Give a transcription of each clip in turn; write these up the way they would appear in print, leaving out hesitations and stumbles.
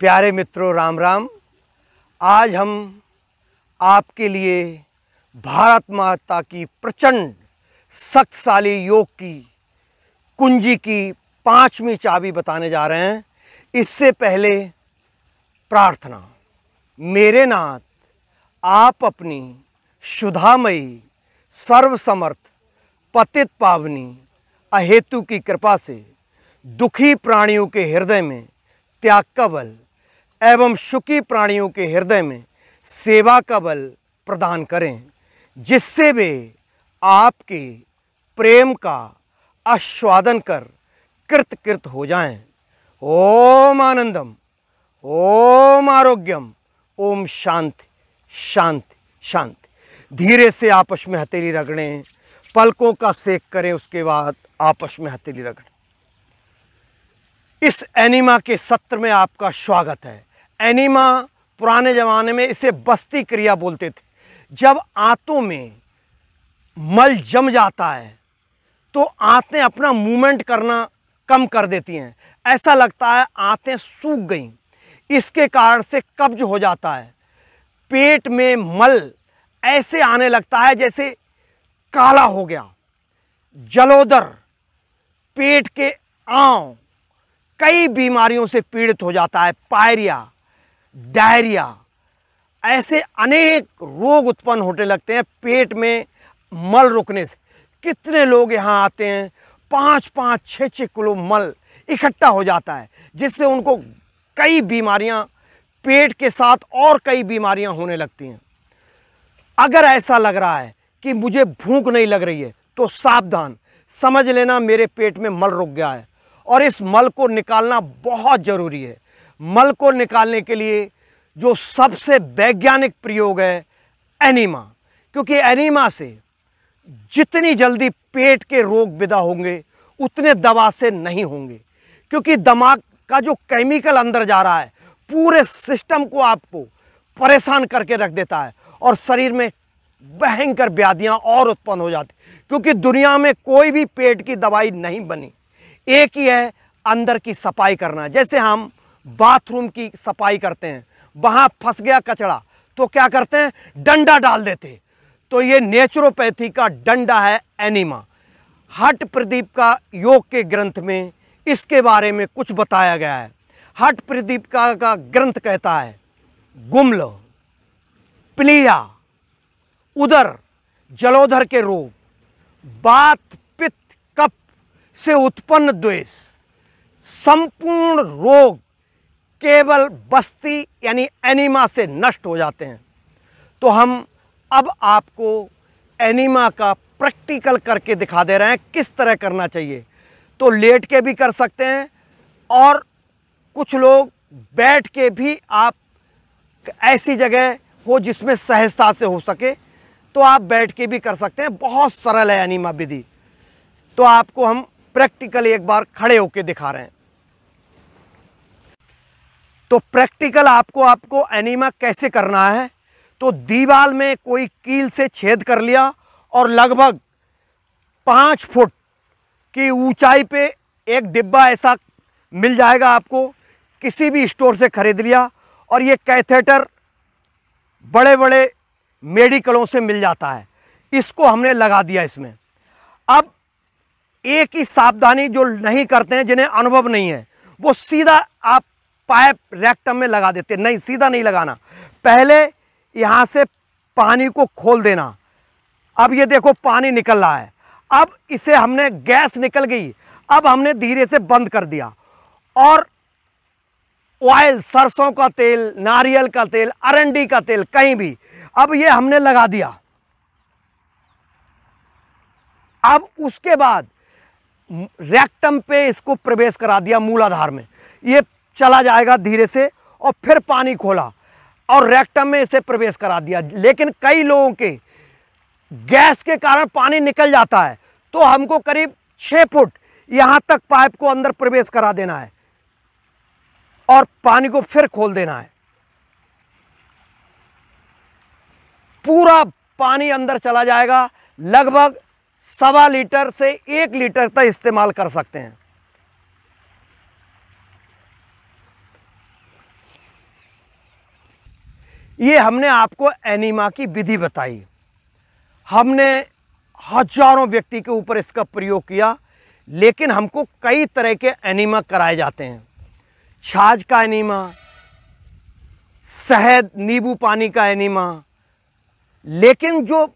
प्यारे मित्रों, राम राम। आज हम आपके लिए भारत माता की प्रचंड शक्तिशाली योग की कुंजी की 5वीं चाबी बताने जा रहे हैं। इससे पहले प्रार्थना। मेरे नाथ, आप अपनी सुधामयी सर्वसमर्थ पतित पावनी अहेतु की कृपा से दुखी प्राणियों के हृदय में त्याग का बल एवं सुखी प्राणियों के हृदय में सेवा का बल प्रदान करें, जिससे वे आपके प्रेम का आस्वादन कर कृत हो जाएं। ओम आनंदम, ओम आरोग्यम, ओम शांति शांति शांति। धीरे से आपस में हथेली रगड़ें, पलकों का सेक करें, उसके बाद आपस में हथेली रगड़ें। इस एनीमा के सत्र में आपका स्वागत है। एनीमा पुराने ज़माने में इसे बस्ती क्रिया बोलते थे। जब आंतों में मल जम जाता है तो आंतें अपना मूवमेंट करना कम कर देती हैं। ऐसा लगता है आंतें सूख गईं। इसके कारण से कब्ज हो जाता है। पेट में मल ऐसे आने लगता है जैसे काला हो गया। जलोदर, पेट के आंव कई बीमारियों से पीड़ित हो जाता है। पायरिया, डायरिया, ऐसे अनेक रोग उत्पन्न होने लगते हैं पेट में मल रुकने से। कितने लोग यहाँ आते हैं, 5-5, 6-6 किलो मल इकट्ठा हो जाता है, जिससे उनको कई बीमारियां, पेट के साथ और कई बीमारियां होने लगती हैं। अगर ऐसा लग रहा है कि मुझे भूख नहीं लग रही है तो सावधान, समझ लेना मेरे पेट में मल रुक गया है और इस मल को निकालना बहुत ज़रूरी है। मल को निकालने के लिए जो सबसे वैज्ञानिक प्रयोग है एनीमा, क्योंकि एनीमा से जितनी जल्दी पेट के रोग विदा होंगे उतने दवा से नहीं होंगे, क्योंकि दिमाग का जो केमिकल अंदर जा रहा है पूरे सिस्टम को आपको परेशान करके रख देता है और शरीर में भयंकर व्याधियां और उत्पन्न हो जाती, क्योंकि दुनिया में कोई भी पेट की दवाई नहीं बनी। एक ही है, अंदर की सफाई करना। जैसे हम बाथरूम की सफाई करते हैं, वहाँ फंस गया कचरा तो क्या करते हैं, डंडा डाल देते। तो ये नेचुरोपैथी का डंडा है एनीमा। हठ प्रदीप का योग के ग्रंथ में इसके बारे में कुछ बताया गया है। हठ प्रदीप का ग्रंथ कहता है, गुम्ल, प्लीहा, उदर, जलोदर के रोग, वात, पित्त, कफ से उत्पन्न द्वेष, संपूर्ण रोग केवल बस्ती यानी एनीमा से नष्ट हो जाते हैं। तो हम अब आपको एनीमा का प्रैक्टिकल करके दिखा दे रहे हैं किस तरह करना चाहिए। तो लेट के भी कर सकते हैं और कुछ लोग बैठ के भी, आप ऐसी जगह हो जिसमें सहजता से हो सके तो आप बैठ के भी कर सकते हैं। बहुत सरल है एनीमा विधि। तो आपको हम प्रैक्टिकल एक बार खड़े होकर दिखा रहे हैं। तो प्रैक्टिकल आपको एनीमा कैसे करना है, तो दीवार में कोई कील से छेद कर लिया और लगभग 5 फुट की ऊंचाई पे एक डिब्बा ऐसा मिल जाएगा, आपको किसी भी स्टोर से खरीद लिया। और ये कैथेटर बड़े बड़े मेडिकलों से मिल जाता है। इसको हमने लगा दिया इसमें। अब एक ही सावधानी, जो नहीं करते हैं, जिन्हें अनुभव नहीं है, वो सीधा आप पाइप रेक्टम में लगा देते। नहीं, सीधा नहीं लगाना। पहले यहाँ से पानी को खोल देना। अब ये देखो पानी निकल रहा है। अब इसे हमने, गैस निकल गई, अब हमने धीरे से बंद कर दिया और ऑयल, सरसों का तेल, नारियल का तेल, अरंडी का तेल, कहीं भी, अब ये हमने लगा दिया। अब उसके बाद रेक्टम पे इसको प्रवेश करा दिया, मूलाधार में। ये चला जाएगा धीरे से और फिर पानी खोला और रेक्टम में इसे प्रवेश करा दिया। लेकिन कई लोगों के गैस के कारण पानी निकल जाता है, तो हमको करीब 6 फुट यहां तक पाइप को अंदर प्रवेश करा देना है और पानी को फिर खोल देना है। पूरा पानी अंदर चला जाएगा। लगभग 1.25 लीटर से 1 लीटर तक इस्तेमाल कर सकते हैं। ये हमने आपको एनीमा की विधि बताई। हमने हजारों व्यक्ति के ऊपर इसका प्रयोग किया, लेकिन हमको कई तरह के एनीमा कराए जाते हैं। छाछ का एनीमा, शहद नींबू पानी का एनीमा, लेकिन जो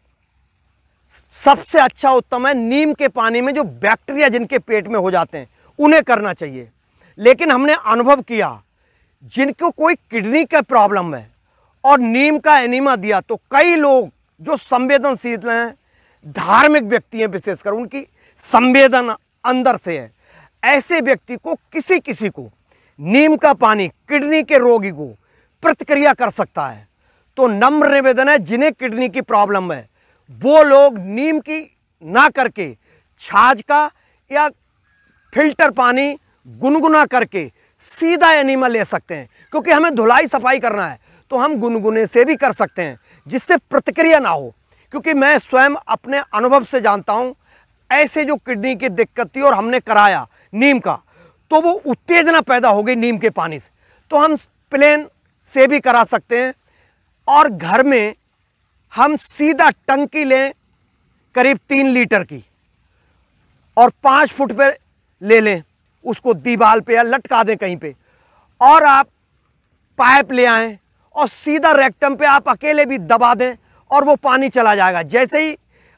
सबसे अच्छा उत्तम है नीम के पानी में जो बैक्टीरिया जिनके पेट में हो जाते हैं उन्हें करना चाहिए। लेकिन हमने अनुभव किया जिनको कोई किडनी का प्रॉब्लम है और नीम का एनीमा दिया तो कई लोग जो संवेदनशील हैं, धार्मिक व्यक्ति हैं, विशेषकर उनकी संवेदन अंदर से है, ऐसे व्यक्ति को किसी को नीम का पानी किडनी के रोगी को प्रतिक्रिया कर सकता है। तो नम्र निवेदन है, जिन्हें किडनी की प्रॉब्लम है वो लोग नीम की ना करके छाछ का या फिल्टर पानी गुनगुना करके सीधा एनीमा ले सकते हैं। क्योंकि हमें धुलाई सफाई करना है तो हम गुनगुने से भी कर सकते हैं जिससे प्रतिक्रिया ना हो। क्योंकि मैं स्वयं अपने अनुभव से जानता हूं, ऐसे जो किडनी की दिक्कत थी और हमने कराया नीम का तो वो उत्तेजना पैदा हो गई नीम के पानी से। तो हम प्लेन से भी करा सकते हैं और घर में हम सीधा टंकी लें करीब 3 लीटर की और 5 फुट पे ले लें, उसको दीवार पे या लटका दें कहीं पे, और आप पाइप ले आएं और सीधा रेक्टम पे आप अकेले भी दबा दें और वो पानी चला जाएगा। जैसे ही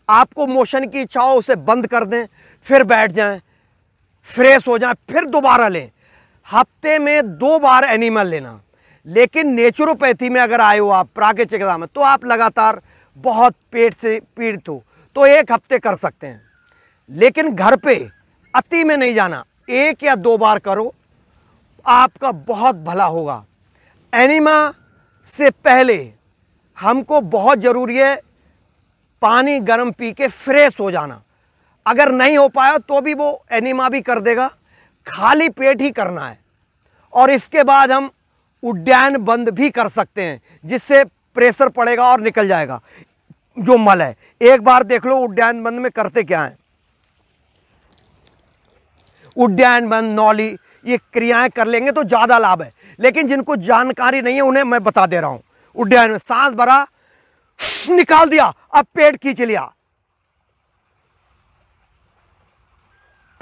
आपको मोशन की इच्छा हो उसे बंद कर दें, फिर बैठ जाएं, फ्रेश हो जाएं, फिर दोबारा लें। हफ्ते में 2 बार एनिमल लेना। लेकिन नेचुरोपैथी में अगर आए हो आप, प्राकृतिक चिकित्सा में, तो आप लगातार बहुत पेट से पीड़ित हो तो 1 हफ्ते कर सकते हैं। लेकिन घर पे अति में नहीं जाना, 1 या 2 बार करो, आपका बहुत भला होगा। एनीमा से पहले हमको बहुत ज़रूरी है पानी गर्म पी के फ्रेश हो जाना। अगर नहीं हो पाया तो भी वो एनीमा भी कर देगा, खाली पेट ही करना है। और इसके बाद हम उद्यान बंद भी कर सकते हैं जिससे प्रेशर पड़ेगा और निकल जाएगा जो मल है। एक बार देख लो उद्यान बंद में करते क्या है। उद्यान बंद, नौली, ये क्रियाएं कर लेंगे तो ज़्यादा लाभ है। लेकिन जिनको जानकारी नहीं है उन्हें मैं बता दे रहा हूं। उद्यान में सांस भरा, निकाल दिया, अब पेट खींच लिया,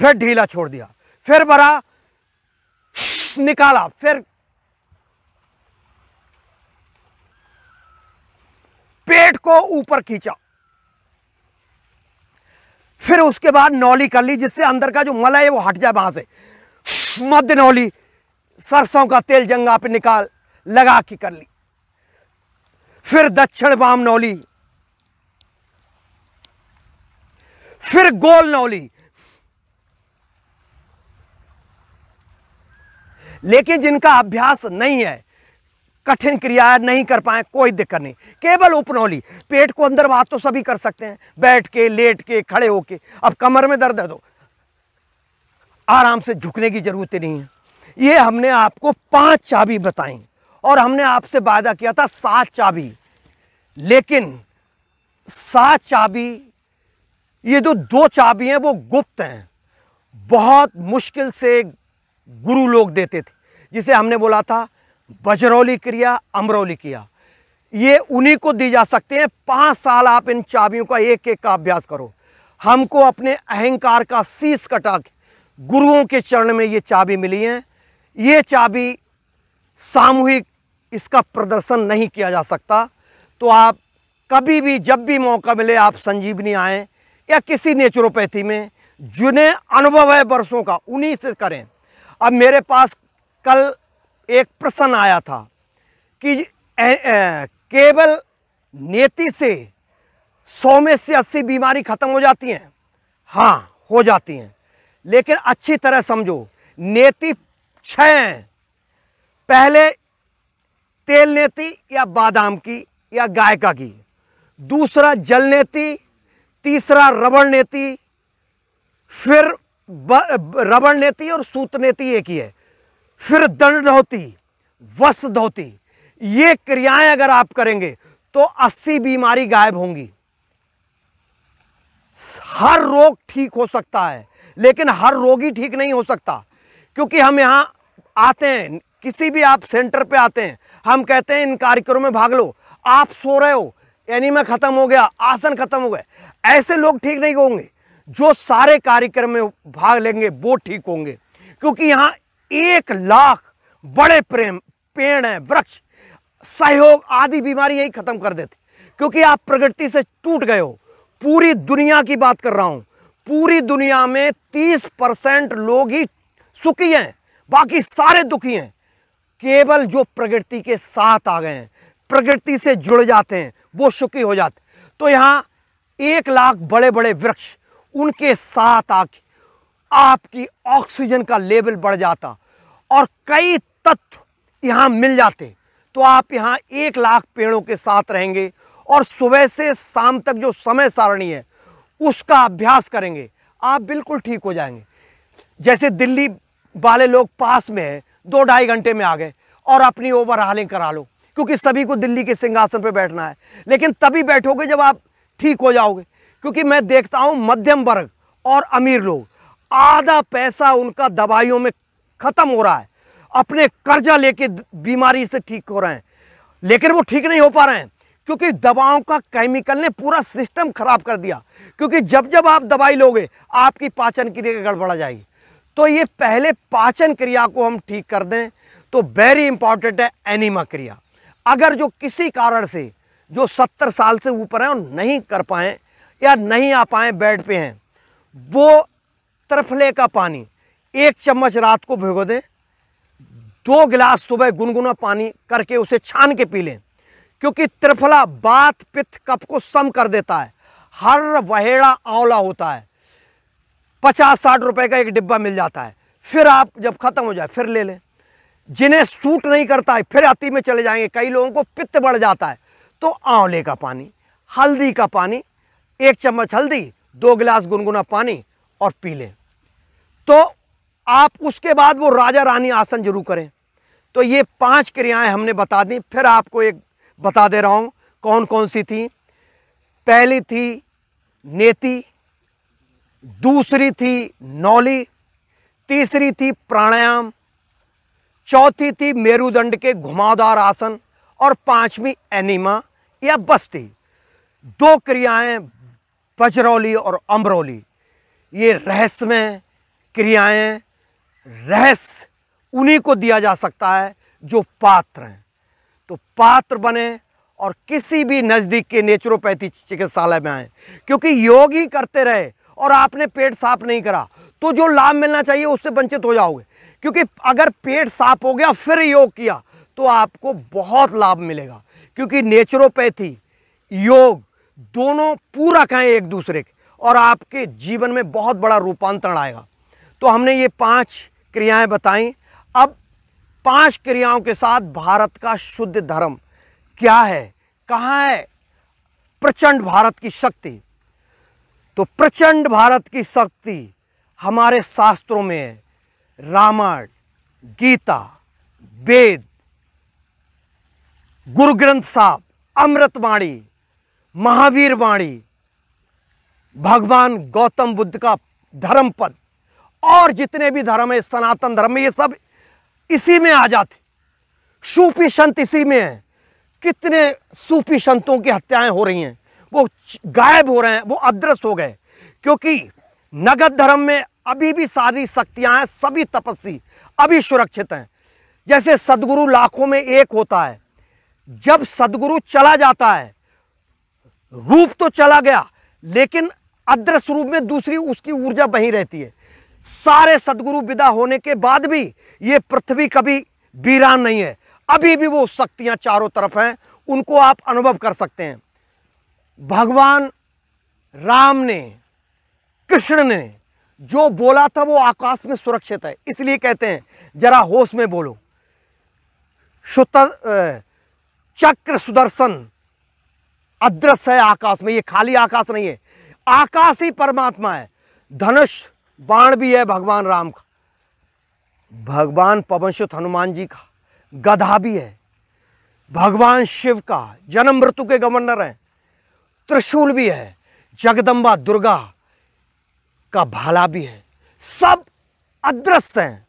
फिर ढीला छोड़ दिया, फिर भरा, निकाला, फिर पेट को ऊपर खींचा, फिर उसके बाद नौली कर ली जिससे अंदर का जो मल है वो हट जाए वहां से। मध्य नौली, सरसों का तेल जंगा पे निकाल लगा के कर ली, फिर दक्षिण वाम नौली, फिर गोल नौली। लेकिन जिनका अभ्यास नहीं है, कठिन क्रिया नहीं कर पाए, कोई दिक्कत नहीं, केवल उपनौली। पेट को अंदर बात तो सभी कर सकते हैं, बैठ के, लेट के, खड़े होके। अब कमर में दर्द है तो आराम से झुकने की जरूरत नहीं है। ये हमने आपको 5 चाबी बताई और हमने आपसे वादा किया था 7 चाबी। लेकिन 7 चाबी, ये जो 2 चाबी हैं वो गुप्त हैं, बहुत मुश्किल से गुरु लोग देते थे। जिसे हमने बोला था बजरौली क्रिया, अमरौली क्रिया, ये उन्हीं को दी जा सकते हैं। 5 साल आप इन चाबियों का एक का अभ्यास करो। हमको अपने अहंकार का शीश कटा के गुरुओं के चरण में ये चाबी मिली है। ये चाबी सामूहिक इसका प्रदर्शन नहीं किया जा सकता। तो आप कभी भी जब भी मौका मिले आप संजीवनी आएँ या किसी नेचुरोपैथी में, जिन्हें अनुभव है वर्षों का, उन्हीं से करें। अब मेरे पास कल एक प्रश्न आया था कि केवल नेति से 100 में से 80 बीमारी खत्म हो जाती हैं। हाँ, हो जाती हैं, लेकिन अच्छी तरह समझो। नेति 6 हैं। पहले तेल नेति या बादाम की या गाय का घी, दूसरा जल नेति, तीसरा रबड़ नेति, फिर रबड़ नेति और सूत नेति एक ही है, फिर दंड धोती, वस्त्र धोती। ये क्रियाएं अगर आप करेंगे तो 80 बीमारी गायब होंगी। हर रोग ठीक हो सकता है, लेकिन हर रोगी ठीक नहीं हो सकता। क्योंकि हम यहाँ आते हैं, किसी भी आप सेंटर पे आते हैं, हम कहते हैं इन कार्यक्रमों में भाग लो, आप सो रहे हो, एनीमा खत्म हो गया, आसन खत्म हो गए, ऐसे लोग ठीक नहीं होंगे। जो सारे कार्यक्रम में भाग लेंगे वो ठीक होंगे, क्योंकि यहाँ 1 लाख बड़े प्रेम पेड़ हैं, वृक्ष, सहयोग आदि बीमारी यही खत्म कर देते, क्योंकि आप प्रकृति से टूट गए हो। पूरी दुनिया की बात कर रहा हूं, पूरी दुनिया में 30% लोग ही सुखी हैं, बाकी सारे दुखी हैं। केवल जो प्रकृति के साथ आ गए हैं, प्रकृति से जुड़ जाते हैं, वो सुखी हो जाते। तो यहाँ 1 लाख बड़े बड़े वृक्ष, उनके साथ आके आपकी ऑक्सीजन का लेवल बढ़ जाता और कई तत्व यहाँ मिल जाते। तो आप यहाँ 1 लाख पेड़ों के साथ रहेंगे और सुबह से शाम तक जो समय सारणी है उसका अभ्यास करेंगे, आप बिल्कुल ठीक हो जाएंगे। जैसे दिल्ली वाले लोग पास में है, 2-2.5 घंटे में आ गए और अपनी ओवरहालिंग करा लो, क्योंकि सभी को दिल्ली के सिंहासन पर बैठना है। लेकिन तभी बैठोगे जब आप ठीक हो जाओगे, क्योंकि मैं देखता हूँ मध्यम वर्ग और अमीर लोग, आधा पैसा उनका दवाइयों में खत्म हो रहा है, अपने कर्जा लेके बीमारी से ठीक हो रहे हैं, लेकिन वो ठीक नहीं हो पा रहे हैं, क्योंकि दवाओं का केमिकल ने पूरा सिस्टम खराब कर दिया। क्योंकि जब जब आप दवाई लोगे आपकी पाचन क्रिया गड़बड़ा जाएगी। तो ये पहले पाचन क्रिया को हम ठीक कर दें तो वेरी इंपॉर्टेंट है एनीमा क्रिया। अगर जो किसी कारण से जो 70 साल से ऊपर हैं और नहीं कर पाएँ या नहीं आ पाएँ, बेड पे हैं, वो त्रिफले का पानी 1 चम्मच रात को भिगो दें, 2 गिलास सुबह गुनगुना पानी करके उसे छान के पी लें, क्योंकि त्रिफला वात पित्त कफ को सम कर देता है। हर वहेड़ा आंवला होता है, 50-60 रुपए का एक डिब्बा मिल जाता है। फिर आप जब खत्म हो जाए फिर ले लें। जिन्हें सूट नहीं करता है फिर अति में चले जाएंगे, कई लोगों को पित्त बढ़ जाता है, तो आंवले का पानी, हल्दी का पानी, 1 चम्मच हल्दी, 2 गिलास गुनगुना पानी और पी लें। तो आप उसके बाद वो राजा रानी आसन जरूर करें। तो ये 5 क्रियाएं हमने बता दी, फिर आपको एक बता दे रहा हूं कौन कौन सी थी। पहली थी नेति, दूसरी थी नौली, तीसरी थी प्राणायाम, चौथी थी मेरुदंड के घुमावदार आसन और 5वीं एनीमा या बस्ती। 2 क्रियाएं बजरौली और अमरौली, ये रहस्यमय क्रियाएं, रहस्य उन्हीं को दिया जा सकता है जो पात्र हैं। तो पात्र बने और किसी भी नज़दीक के नेचुरोपैथी चिकित्सालय में आए, क्योंकि योग ही करते रहे और आपने पेट साफ नहीं करा तो जो लाभ मिलना चाहिए उससे वंचित हो जाओगे। क्योंकि अगर पेट साफ हो गया फिर योग किया तो आपको बहुत लाभ मिलेगा, क्योंकि नेचुरोपैथी योग दोनों पूरक हैं एक दूसरे के और आपके जीवन में बहुत बड़ा रूपांतरण आएगा। तो हमने ये 5 क्रियाएं बताई। अब 5 क्रियाओं के साथ भारत का शुद्ध धर्म क्या है, कहाँ है प्रचंड भारत की शक्ति। तो प्रचंड भारत की शक्ति हमारे शास्त्रों में है। रामायण, गीता, वेद, गुरु ग्रंथ साहब, अमृतवाणी, महावीर वाणी, भगवान गौतम बुद्ध का धर्म पद और जितने भी धर्म है सनातन धर्म में, ये सब इसी में आ जाते। सूफी संत इसी में है। कितने सूफी संतों की हत्याएं हो रही हैं, वो गायब हो रहे हैं, वो अदृश्य हो गए, क्योंकि नगद धर्म में अभी भी सारी शक्तियां हैं, सभी तपस्वी अभी सुरक्षित हैं। जैसे सदगुरु लाखों में एक होता है, जब सदगुरु चला जाता है, रूप तो चला गया लेकिन अदृश्य रूप में दूसरी उसकी ऊर्जा वहीं रहती है। सारे सदगुरु विदा होने के बाद भी ये पृथ्वी कभी वीरान नहीं है, अभी भी वो शक्तियां चारों तरफ हैं, उनको आप अनुभव कर सकते हैं। भगवान राम ने, कृष्ण ने जो बोला था वो आकाश में सुरक्षित है, इसलिए कहते हैं जरा होश में बोलो। चक्र सुदर्शन अदृश्य है आकाश में, ये खाली आकाश नहीं है, आकाश ही परमात्मा है। धनुष बाण भी है भगवान राम का, भगवान पवनसुत हनुमान जी का गधा भी है, भगवान शिव का जन्म मृत्यु के गवर्नर है, त्रिशूल भी है, जगदम्बा दुर्गा का भाला भी है, सब अदृश्य हैं।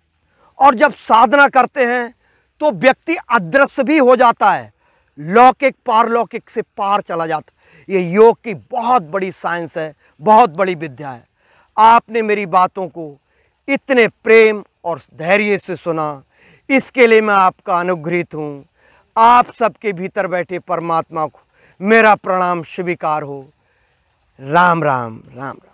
और जब साधना करते हैं तो व्यक्ति अदृश्य भी हो जाता है, लौकिक पारलौकिक से पार चला जाता है। ये योग की बहुत बड़ी साइंस है, बहुत बड़ी विद्या है। आपने मेरी बातों को इतने प्रेम और धैर्य से सुना, इसके लिए मैं आपका अनुग्रहित हूँ। आप सबके भीतर बैठे परमात्मा को मेरा प्रणाम स्वीकार हो। राम राम राम राम।